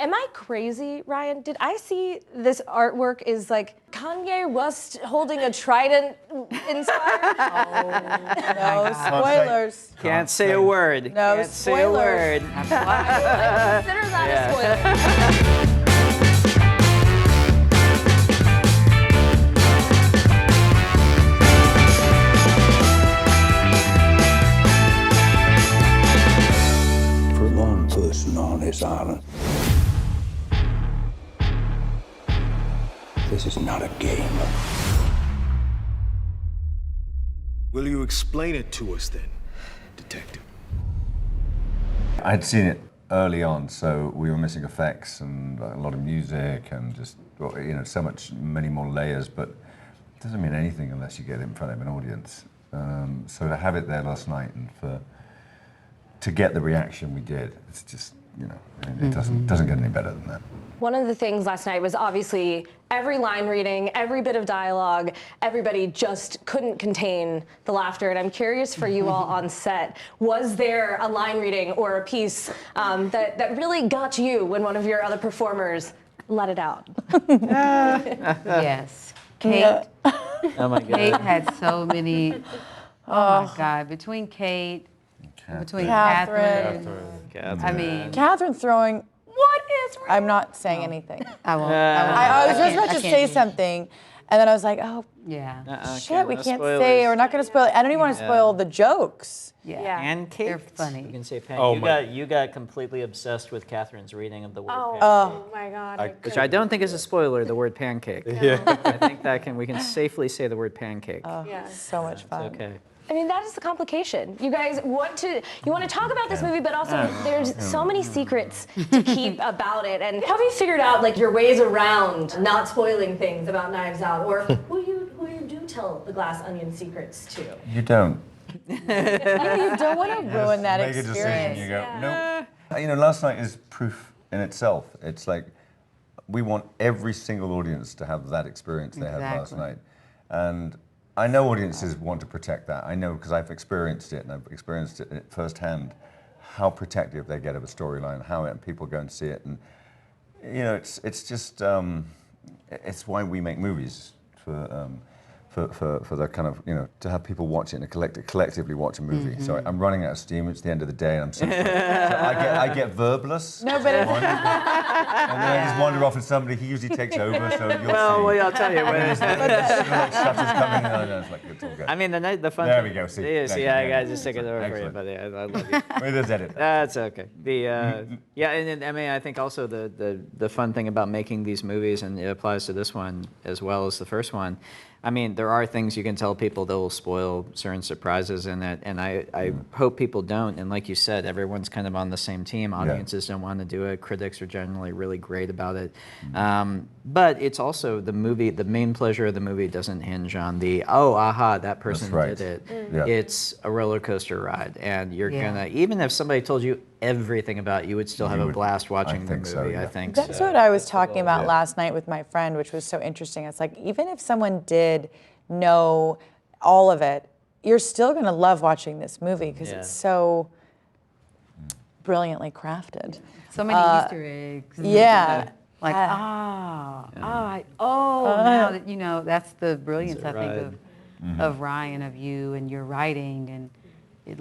Am I crazy, Ryan? Did I see this artwork is like Kanye West holding a trident inspired? No spoilers. Can't say a word. No Can't say a word. I consider that a spoiler. For a lone person on this island, this is not a game. Will you explain it to us then, Detective? I'd seen it early on, so we were missing effects and a lot of music and just, so many more layers, but it doesn't mean anything unless you get it in front of an audience. So to have it there last night and to get the reaction we did, it's just, it doesn't get any better than that. One of the things last night was obviously every line reading, every bit of dialogue, everybody just couldn't contain the laughter. And I'm curious for you all on set, was there a line reading or a piece that really got you when one of your other performers let it out? Yes. Kate. Oh my God. Kate had so many, oh my God, between Kate, between Catherine. I mean, Catherine throwing. What is real? I'm not saying anything. I won't. I was just about to say something, and then I was like, oh, Yeah. shit, we can't say. We're not going to spoil it. I don't even want to spoil the jokes. Yeah. Pancakes? They're funny. You can say pancakes. Oh, you got completely obsessed with Catherine's reading of the word pancake. Oh my God. Which I don't think is a spoiler, the word pancake. Yeah. I think we can safely say the word pancake. So much fun. Okay. I mean, that is the complication. You guys want to talk about this movie, but also there's so many secrets to keep about it. And have you figured out like your ways around not spoiling things about Knives Out, or who you do tell the glass onion secrets to? You don't. You don't want to ruin that Make a decision, experience. you go, nope. Last night is proof in itself. It's like, we want every single audience to have that experience they had last night. And I know audiences want to protect that. I know because I've experienced it, and I've experienced it firsthand, how protective they get of a storyline, how people go and see it. And, it's just, it's why we make movies, for the kind of, to have people watch it and collectively watch a movie. So I'm running out of steam. It's the end of the day, and I'm so I get verbless. No, but and then I just wander off, and he usually takes over. So you'll see. Well, I'll tell you when. Stuff is coming. It's like it's all good. I mean, the fun. There we go. See, I got to just take it over for you, Excellent. buddy. I love you. Maybe there's edit. That's okay. And I mean, I think also the fun thing about making these movies, and it applies to this one as well as the first one. I mean, there are things you can tell people that will spoil certain surprises in it, and I hope people don't. And like you said, everyone's kind of on the same team. Audiences don't want to do it. Critics are generally really great about it. But it's also the movie. The main pleasure of the movie doesn't hinge on that person did it. Yeah. It's a roller coaster ride, and you're gonna, even if somebody told you everything about it, you would still have a blast watching the movie. so, yeah. I think That's so. what I was talking about last night with my friend, which was so interesting. It's like, even if someone did know all of it, you're still going to love watching this movie because it's so brilliantly crafted. So many Easter eggs. Yeah. Like, now that, that's the brilliance, I think, of Ryan, of you and your writing. And it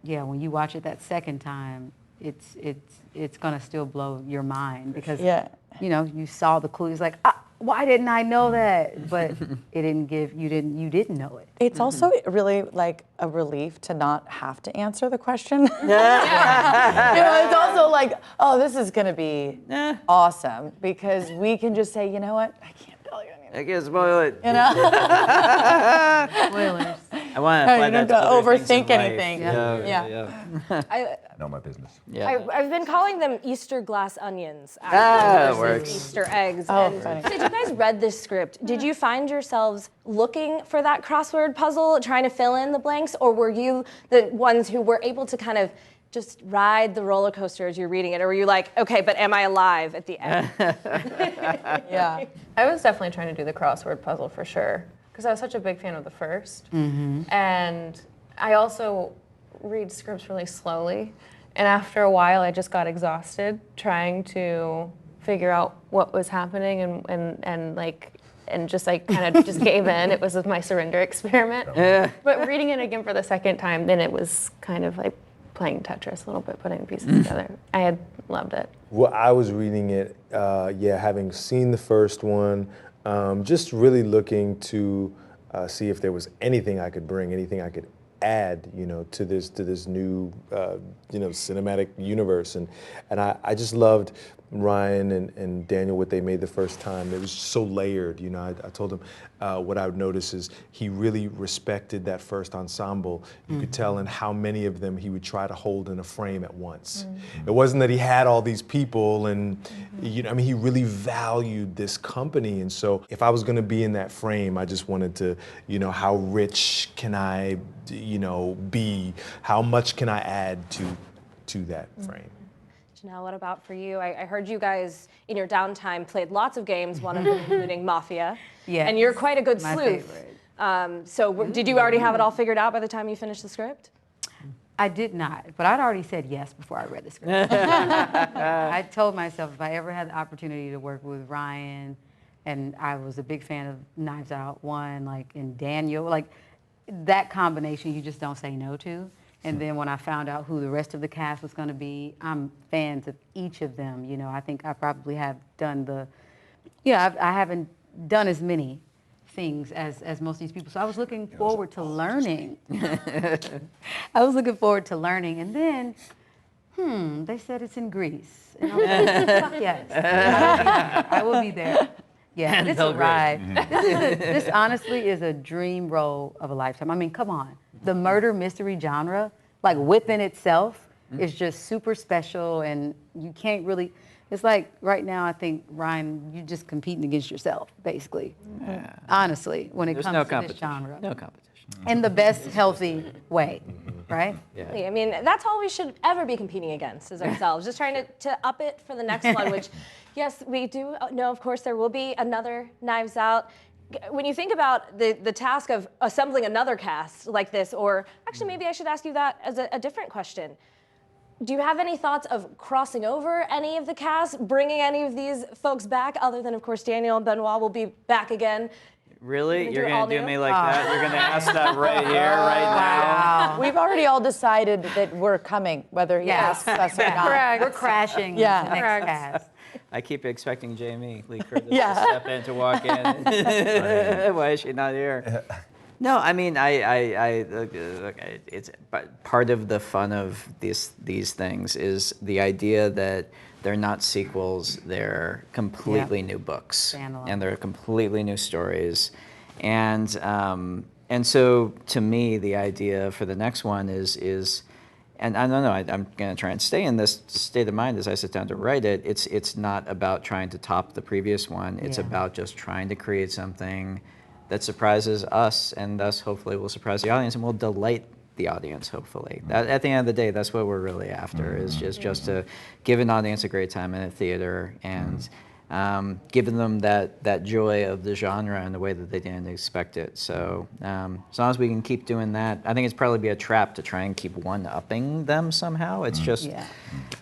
when you watch it that second time, it's going to still blow your mind because, you saw the clues like, why didn't I know that? But you didn't know it. It's also really like a relief to not have to answer the question. It's also like, oh, this is going to be awesome because we can just say, you know what, I can't tell you anything. I can't spoil it. Spoilers. I want to apply you that don't to other things in overthink life. anything. Yeah. Not my business. Yeah. I've been calling them Easter glass onions that versus works. Easter eggs. Oh, funny. Did you guys read this script? Did you find yourselves looking for that crossword puzzle, trying to fill in the blanks, or were you the ones who were able to kind of just ride the roller coaster as you're reading it, or were you like, okay, but am I alive at the end? Yeah. I was definitely trying to do the crossword puzzle for sure, because I was such a big fan of the first. And I also read scripts really slowly. And after a while, I just got exhausted trying to figure out what was happening and just like kind of just gave in. It was my surrender experiment. But reading it again for the second time, then it was kind of like playing Tetris a little bit, putting pieces together. I had loved it. Well, I was reading it, having seen the first one, just really looking to see if there was anything I could bring, anything I could add, to this new, cinematic universe, and I just loved Rian and Daniel, what they made the first time. It was so layered, I told him what I would notice is he really respected that first ensemble. You could tell in how many of them he would try to hold in a frame at once. It wasn't that he had all these people and, he really valued this company. And so if I was gonna be in that frame, I just wanted to, how rich can I, be? How much can I add to that frame? Janelle, what about for you? I heard you guys, in your downtime, played lots of games, one of them including Mafia. Yeah. And you're quite a good My sleuth. favorite. Did you already have it all figured out by the time you finished the script? I did not, but I'd already said yes before I read the script. I told myself if I ever had the opportunity to work with Rian, and I was a big fan of Knives Out 1, and Daniel, that combination you just don't say no to. And then when I found out who the rest of the cast was going to be, I'm fans of each of them. I think I probably have done I haven't done as many things as most of these people. So I was looking forward to learning. I was looking forward to learning. And then, they said it's in Greece. And I was like, yes, I will be there. Yeah, it's a ride. This honestly is a dream role of a lifetime. I mean, come on. The murder mystery genre, within itself, is just super special, and you can't really. It's like right now, I think Rian, you're just competing against yourself, basically. Yeah. Honestly, when it comes to this genre. No competition. In the best healthy way, right? Yeah. I mean, that's all we should ever be competing against is ourselves. Just trying to up it for the next one, which, yes, we do know, of course, there will be another Knives Out. When you think about the task of assembling another cast like this, or actually maybe I should ask you that as a different question. Do you have any thoughts of crossing over any of the cast, bringing any of these folks back, other than, of course, Daniel and Benoit will be back again? Really? You're going to do me like that? You're going to ask that right here, right now? We've already all decided that we're coming, whether he asks us or not. Correct. We're crashing the next cast. I keep expecting Jamie Lee Curtis to step in, to walk in. Why is she not here? No, I mean, it's part of the fun of these things is the idea that they're not sequels; they're completely new books, and they're completely new stories, and so to me, the idea for the next one is. And I don't know, I'm going to try and stay in this state of mind as I sit down to write it. It's not about trying to top the previous one. It's about just trying to create something that surprises us, and thus hopefully will surprise the audience and will delight the audience, hopefully. At the end of the day, that's what we're really after, is just to give an audience a great time in a theater and giving them that joy of the genre in the way that they didn't expect it. So as long as we can keep doing that, I think it's probably be a trap to try and keep one-upping them somehow. It's just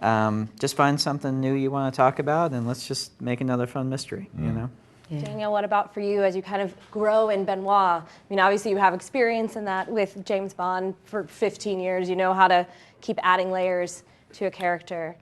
find something new you want to talk about, and let's just make another fun mystery, you know? Yeah. Daniel, what about for you as you kind of grow in Benoit? I mean, obviously you have experience in that with James Bond for 15 years. You know how to keep adding layers to a character.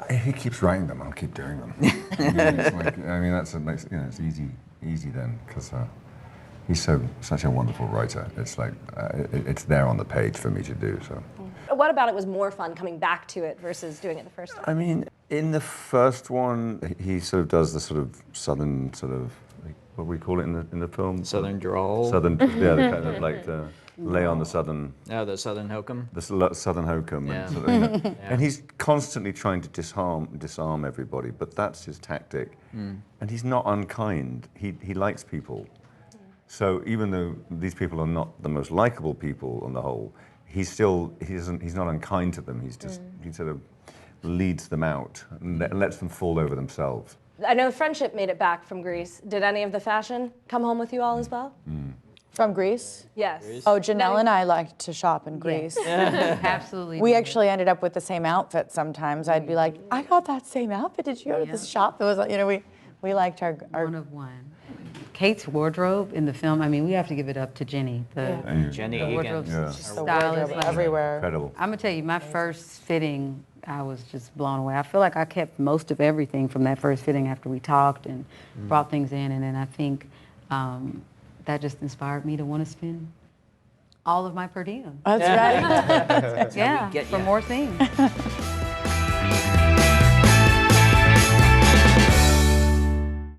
He keeps writing them. I'll keep doing them. It's easy then, because he's such a wonderful writer. It's like it's there on the page for me to do. So. What about it was more fun coming back to it versus doing it the first time? I mean, in the first one, he sort of does the sort of southern what do we call it in the film? Southern drawl. Southern, the kind of the lay on the southern. Oh, the southern hokum. The southern hokum, Yeah. and he's constantly trying to disarm everybody. But that's his tactic, and he's not unkind. He likes people. So even though these people are not the most likable people on the whole, he's not unkind to them. He sort of leads them out and lets them fall over themselves. I know Friendship made it back from Greece. Did any of the fashion come home with you all as well? From Greece? Yes. Oh, Janelle and I liked to shop in Greece. Absolutely. We did. actually ended up with the same outfit sometimes. I'd be like, I got that same outfit. Did you go to this shop? It was, we liked our One of one. Kate's wardrobe in the film, I mean, we have to give it up to Jenny. Jenny The Egan. wardrobe Yeah. stylist. everywhere. Incredible. I'm gonna tell you, my first fitting, I was just blown away. I feel like I kept most of everything from that first fitting after we talked and brought things in, and then I think that just inspired me to want to spend all of my per diem. That's right. Yeah, for more things.